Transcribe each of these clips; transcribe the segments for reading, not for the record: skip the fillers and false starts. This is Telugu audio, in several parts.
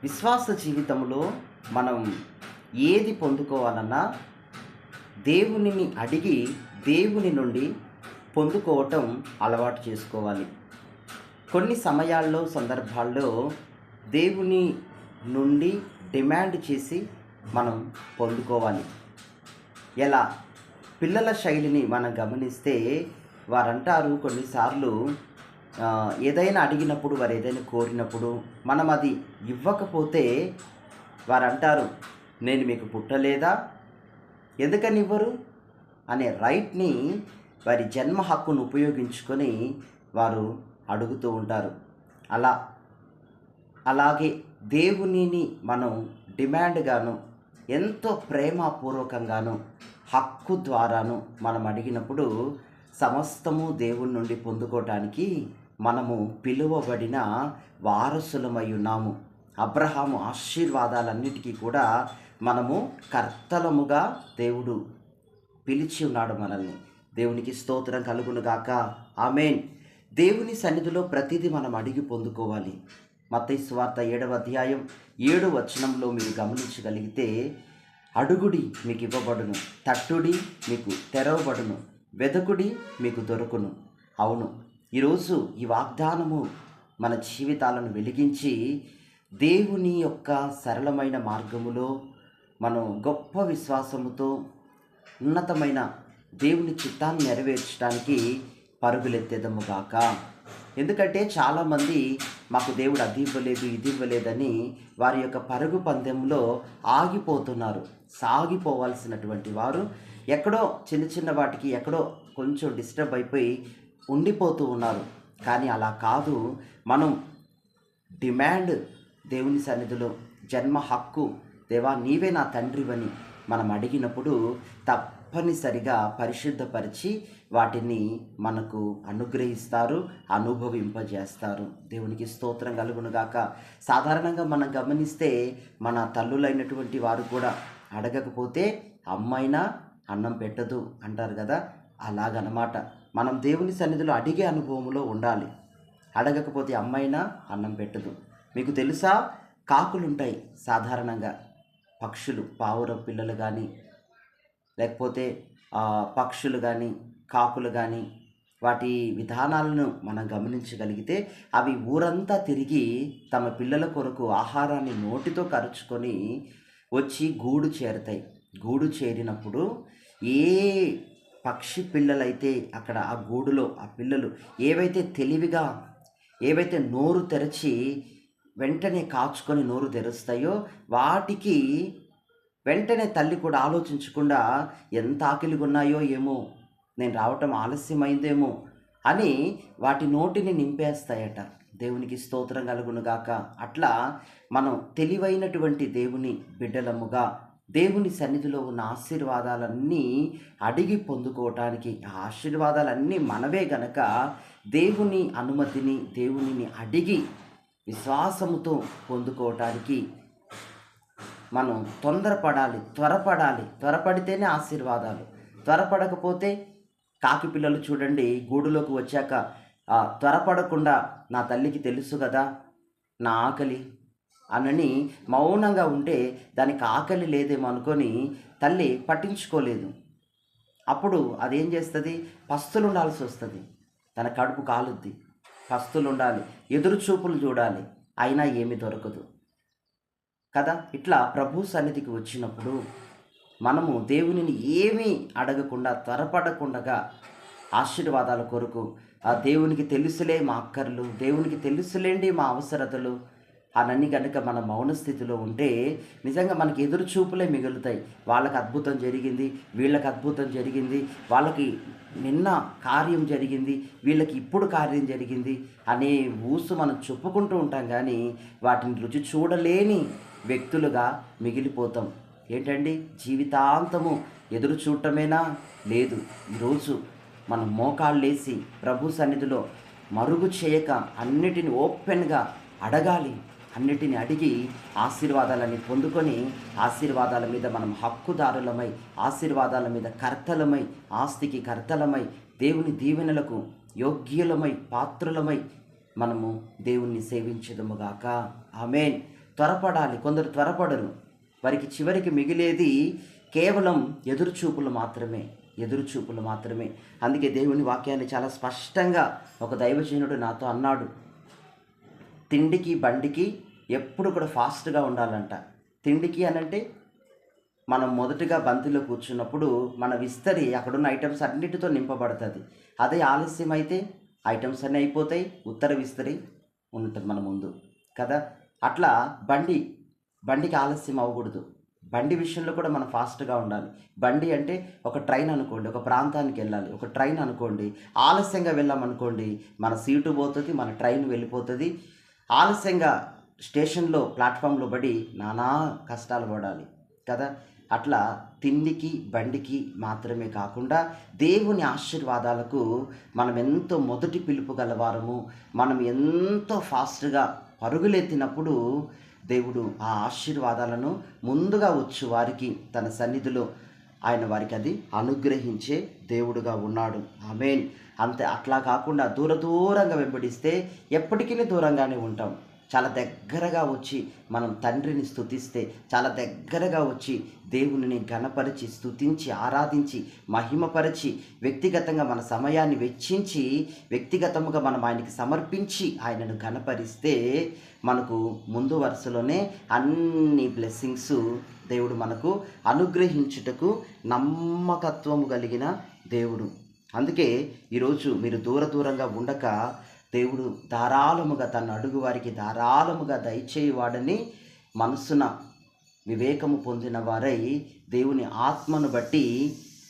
విశ్వాస జీవితంలో మనం ఏది పొందుకోవాలన్నా దేవునిని అడిగి దేవుని నుండి పొందుకోవటం అలవాటు చేసుకోవాలి. కొన్ని సమయాల్లో సందర్భాల్లో దేవుని నుండి డిమాండ్ చేసి మనం పొందుకోవాలి. ఎలా? పిల్లల శైలిని మనం గమనిస్తే వారంటారు కొన్నిసార్లు ఏదైనా అడిగినప్పుడు, వారు ఏదైనా కోరినప్పుడు మనం అది ఇవ్వకపోతే వారంటారు, నేను మీకు పుట్టలేదా, ఎందుకని ఇవ్వరు అనే రైట్ని, వారి జన్మ హక్కును ఉపయోగించుకొని వారు అడుగుతూ ఉంటారు. అలాగే దేవునిని మనం డిమాండ్గాను, ఎంతో ప్రేమపూర్వకంగాను, హక్కు ద్వారాను మనం అడిగినప్పుడు సమస్తము దేవుని నుండి పొందుకోవటానికి మనము పిలువబడిన వారసులమై ఉన్నాము. అబ్రహాము ఆశీర్వాదాలన్నిటికీ కూడా మనము కర్తలముగా దేవుడు పిలిచి ఉన్నాడు మనల్ని. దేవునికి స్తోత్రం కలుగునుగాక. ఆమేన్. దేవుని సన్నిధిలో ప్రతిదీ మనం అడిగి పొందుకోవాలి. మత్తయి సువార్త 7వ అధ్యాయం 7వ వచనంలో మీరు గమనించగలిగితే, అడుగుడి మీకు ఇవ్వబడును, తట్టుడి మీకు తెరవబడును, వెదకుడి మీకు దొరుకును. అవును, ఈరోజు ఈ వాగ్దానము మన జీవితాలను వెలిగించి దేవుని యొక్క సరళమైన మార్గములో మనం గొప్ప విశ్వాసముతో ఉన్నతమైన దేవుని చిత్తాన్ని నెరవేర్చడానికి పరుగులెత్తేదముగాక. ఎందుకంటే చాలామంది మాకు దేవుడు అది ఇవ్వలేదు, ఇది ఇవ్వలేదని వారి యొక్క పరుగు పందెంలో ఆగిపోతున్నారు. సాగిపోవాల్సినటువంటి వారు ఎక్కడో చిన్న చిన్న వాటికి ఎక్కడో కొంచెం డిస్టర్బ్ అయిపోయి ఉండిపోతూ ఉన్నారు. కానీ అలా కాదు. మనం డిమాండ్ దేవుని సన్నిధిలో జన్మ హక్కు, దేవా నీవే నా తండ్రివని మనం అడిగినప్పుడు తప్పనిసరిగా పరిశుద్ధపరిచి వాటిని మనకు అనుగ్రహిస్తారు, అనుభవింపజేస్తారు. దేవునికి స్తోత్రం కలుగునుగాక. సాధారణంగా మనం గమనిస్తే మన తల్లులైనటువంటి వారు కూడా అడగకపోతే అమ్మైనా అన్నం పెట్టదు అంటారు కదా. అలాగనమాట. మనం దేవుని సన్నిధిలో అడిగే అనుభవంలో ఉండాలి. అడగకపోతే అమ్మైనా అన్నం పెట్టదు. మీకు తెలుసా, కాకులు ఉంటాయి సాధారణంగా, పక్షులు, పావురం పిల్లలు కానీ, లేకపోతే పక్షులు కానీ, కాకులు కానీ, వాటి విధానాలను మనం గమనించగలిగితే అవి ఊరంతా తిరిగి తమ పిల్లల కొరకు ఆహారాన్ని నోటితో కరుచుకొని వచ్చి గూడు చేరుతాయి. గూడు చేరినప్పుడు ఏ పక్షి పిల్లలైతే అక్కడ ఆ గూడులో ఆ పిల్లలు ఏవైతే తెలివిగా, ఏవైతే నోరు తెరచి వెంటనే కాచుకొని నోరు తెరుస్తాయో వాటికి వెంటనే తల్లి కూడా ఆలోచించకుండా ఎంత ఆకలిగా ఉన్నాయో ఏమో, నేను రావటం ఆలస్యమైందేమో అని వాటి నోటిని నింపేస్తాయట. దేవునికి స్తోత్రం కలుగునుగాక. అట్లా మనం తెలివైనటువంటి దేవుని బిడ్డలముగా దేవుని సన్నిధిలో ఉన్న ఆశీర్వాదాలన్నీ అడిగి పొందుకోవటానికి, ఆ ఆశీర్వాదాలన్నీ మనవే గనక దేవుని అనుమతిని, దేవునిని అడిగి విశ్వాసముతో పొందుకోవటానికి మనం త్వరపడాలి. త్వరపడితేనే ఆశీర్వాదాలు. త్వరపడకపోతే కాకి పిల్లలు చూడండి, గూడులోకి వచ్చాక త్వరపడకుండా నా తల్లికి తెలుసు కదా నా ఆకలి అనని మౌనంగా ఉంటే దానికి ఆకలి లేదేమో అనుకొని తల్లి పట్టించుకోలేదు. అప్పుడు అదేం చేస్తుంది? పస్తులు ఉండాల్సి వస్తుంది. తన కడుపు కాలుద్ది, పస్తులు ఉండాలి, ఎదురు చూపులు చూడాలి, అయినా ఏమి దొరకదు కదా. ఇట్లా ప్రభు సన్నిధికి వచ్చినప్పుడు మనము దేవునిని ఏమీ అడగకుండా, త్వరపడకుండా ఆశీర్వాదాల కొరకు, ఆ దేవునికి తెలుసులే మా అక్కర్లు, దేవునికి తెలుసులేండి మా అవసరతలు అనని కనుక మన మౌన స్థితిలో ఉంటే నిజంగా మనకి ఎదురు చూపులే మిగులుతాయి. వాళ్ళకి అద్భుతం జరిగింది, వీళ్ళకి అద్భుతం జరిగింది, వాళ్ళకి నిన్న కార్యం జరిగింది, వీళ్ళకి ఇప్పుడు కార్యం జరిగింది అనే ఊసు మనం చెప్పుకుంటూ ఉంటాం. కానీ వాటిని రుచి చూడలేని వ్యక్తులుగా మిగిలిపోతాం. ఏంటండి, జీవితాంతము ఎదురు చూడటమేనా? లేదు. ఈరోజు మనం మోకాళ్ళేసి ప్రభు సన్నిధిలో మరుగు చేయక అన్నిటిని ఓపెన్గా అడగాలి. అన్నిటిని అడిగి ఆశీర్వాదాలని పొందుకొని, ఆశీర్వాదాల మీద మనం హక్కుదారులమై, ఆశీర్వాదాల మీద కర్తలమై, ఆస్తికి కర్తలమై, దేవుని దీవెనలకు యోగ్యులమై, పాత్రులమై మనము దేవుణ్ణి సేవించదుముగాక. ఆమేన్. త్వరపడాలి, కొందరు త్వరపడరు. వారికి చివరికి మిగిలేది కేవలం ఎదురుచూపులు మాత్రమే, ఎదురుచూపులు మాత్రమే. అందుకే దేవుని వాక్యాన్ని చాలా స్పష్టంగా ఒక దైవజనుడు నాతో అన్నాడు, తిండికి బండికి ఎప్పుడు కూడా ఫాస్ట్గా ఉండాలంట. తిండికి అనంటే మనం మొదటగా బంతిలో కూర్చున్నప్పుడు మన విస్తరి అక్కడున్న ఐటమ్స్ అన్నిటితో నింపబడుతుంది. అదే ఆలస్యం అయితే ఐటమ్స్ అన్నీ అయిపోతాయి, ఉత్తర విస్తరి ఉంటుంది మన ముందు కదా. అట్లా బండికి ఆలస్యం అవ్వకూడదు. బండి విషయంలో కూడా మనం ఫాస్ట్గా ఉండాలి. బండి అంటే ఒక ట్రైన్ అనుకోండి, ఒక ప్రాంతానికి వెళ్ళాలి. ఒక ట్రైన్ అనుకోండి, ఆలస్యంగా వెళ్ళామనుకోండి మన సీటు పోతుంది, మన ట్రైన్ వెళ్ళిపోతుంది. ఆలస్యంగా స్టేషన్లో ప్లాట్ఫామ్లో పడి నానా కష్టాలు పడాలి కదా. అట్లా తిండికి బండికి మాత్రమే కాకుండా దేవుని ఆశీర్వాదాలకు మనం ఎంతో మొదటి పిలుపు గలవారము. మనం ఎంతో ఫాస్ట్గా పరుగులెత్తినప్పుడు దేవుడు ఆ ఆశీర్వాదాలను ముందుగా వచ్చు వారికి తన సన్నిధిలో ఆయన వారికి అది అనుగ్రహించే దేవుడుగా ఉన్నాడు. ఆమేన్. అంతే. అట్లా కాకుండా దూరంగా వెంబడిస్తే ఎప్పటికీ దూరంగానే ఉంటాం. చాలా దగ్గరగా వచ్చి మనం తండ్రిని స్తుతిస్తే, చాలా దగ్గరగా వచ్చి దేవునిని ఘనపరిచి స్తుతించి ఆరాధించి మహిమపరిచి వ్యక్తిగతంగా మన సమయాన్ని వెచ్చించి వ్యక్తిగతముగా మనం ఆయనకి సమర్పించి ఆయనను ఘనపరిస్తే మనకు ముందు వరుసలోనే అన్ని బ్లెస్సింగ్స్ దేవుడు మనకు అనుగ్రహించుటకు నమ్మకత్వము కలిగిన దేవుడు. అందుకే ఈరోజు మీరు దూరంగా ఉండక దేవుడు ధారాళముగా తన అడుగు వారికి ధారాళముగా దయచేయువాడని మనస్సున వివేకము పొందిన వారై దేవుని ఆత్మను బట్టి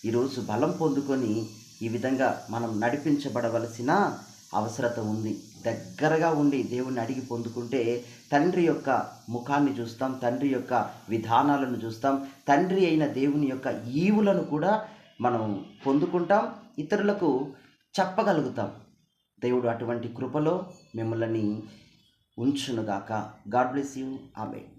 ఈరోజు బలం పొందుకొని ఈ విధంగా మనం నడిపించబడవలసిన అవసరత ఉంది. దగ్గరగా ఉండి దేవుణ్ణి అడిగి పొందుకుంటే తండ్రి యొక్క ముఖాన్ని చూస్తాం, తండ్రి యొక్క విధానాలను చూస్తాం, తండ్రి అయిన దేవుని యొక్క ఈవులను కూడా మనం పొందుకుంటాం, ఇతరులకు చెప్పగలుగుతాం. దేవుడు అటువంటి కృపలో మిమ్మల్ని ఉంచునుగాక. God bless you. ఆమేన్.